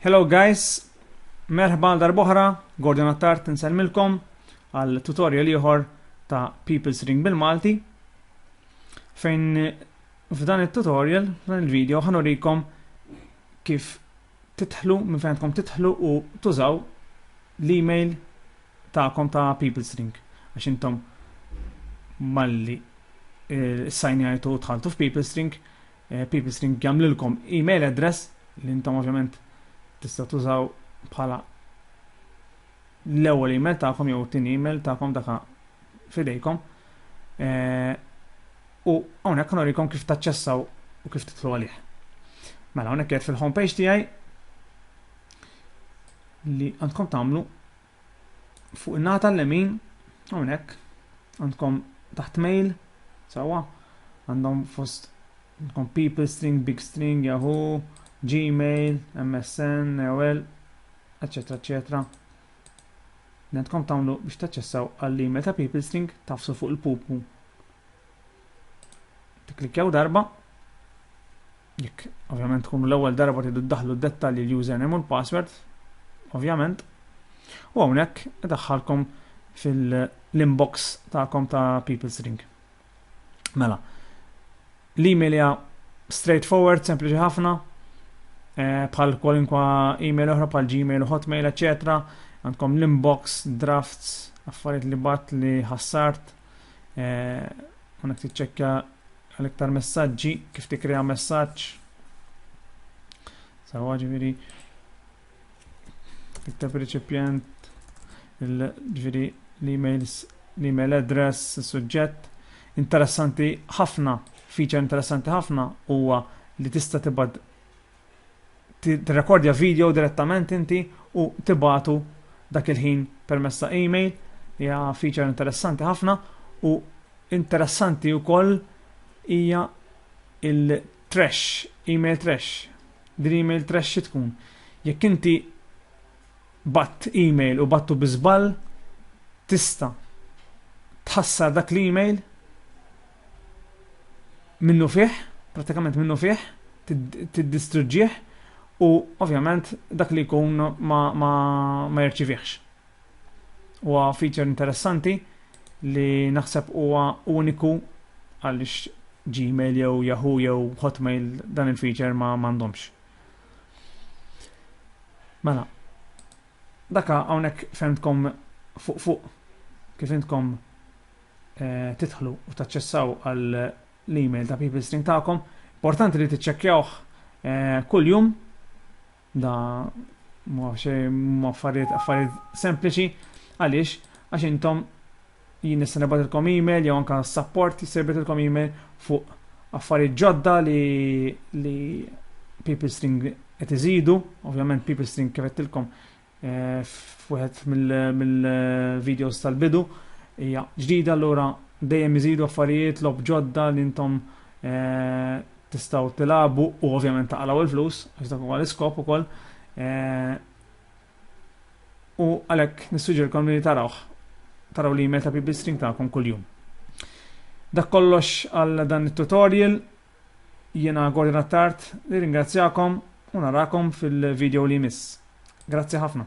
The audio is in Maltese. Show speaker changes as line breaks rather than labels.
Hello guys, merħba darbohra, Gordon Attart nselmilkom għal tutorial ieħor ta' People String bil-Malti fejn f'dan il-tutorial, f'dan il-video ħanurikom kif titħlu, minn fejn tkom titħlu u tużaw l-email ta'kom ta' People String għax intom malli s-sajnjajtu tħaltu f'People String, People String jamlilkom email address li intom ovvjament tista' tużaw bħala l-ewwel email tagħkom jew it-tieni email tagħkom dak f'idejkom. U hawnhekk norikom kif taċċessaw u kif titlu għalih. Mela hawnhekk qed fil-homepage tiegħi li għandkom tagħmlu fuq in-nata l-lemin hawnhekk għandkom taħt mail sewwa għandhom fost għandkom People String, Big String, Yahoo, Gmail, MSN, AOL, eccetera, eccetera. Nentkom tamlu biex taċċessaw għall-email ta' People String tafsu fuq il-pupu. Tiklikjaw darba. Jekk ovvjament tkunu l-ewwel darba tridu ddaħlu d-dettalji l-username u l-password, ovvjament. U hawnhekk idaħħalkom fil-inbox tagħkom ta' People String. Mela. L-email hija straightforward, sempliċi ħafna. Bħal kwalinkwa email oħra bħal Gmail u Hotmail, etc. Għandkom l-inbox, drafts, affarijiet li bat li ħassart. Għonek tiċċekkja għal-iktar messaġġi, kif tikrea messaġġ. Sawa ġifiri tiktab reċipjent, ġifiri l-email address, il-suġġett. Interessanti ħafna, feature interessanti ħafna huwa li tista' tibad tirrekordja video direttament inti u tibatu dak il-ħin permezz ta' email. Hija feature interessanti ħafna u interessanti wkoll hija il-trash, email trash. Din email trash xi tkun. Jekk inti batt email u battu biżball tista' tħassar dak l-email minnu fih, pratikament minnu fih, tiddistruġġih u ovvjament dak li jkun ma jirċivihx. Huwa feature interessanti li naħseb huwa uniku għaliex Gmail jew Yahoo jew Hotmail dan il-feature ma m'għandhomx. Mela, daka hawnhekk fehmtkom fuq kif intkom tidħlu u taċċessaw għal l-email ta' People String tagħkom. Importanti li tiċċekkjawh kull jum. Da affarijiet sempliċi għaliex għax intom jien nista' nibatilkom email jew anke support jisserbitilkom email fuq affarijiet ġodda li People String qed iżidu. Ovvjament People String kif qedtilkom f'wieħed mill-videos tal-bidu hija ġdida, allura dejjem iżidu affarijiet lob ġodda li intom tistaw tilabu u ovvjament taqlaw il-flus, għax dak huwa l-iskop ukoll. U għalhekk nissuġġerkom li taraw l-email ta' People String tagħkom kuljum. Dak kollox għal dan it-tutorial. Jiena Gordon Attart, li ringrazzjakom u narakom fil-video li jmiss. Grazzi ħafna.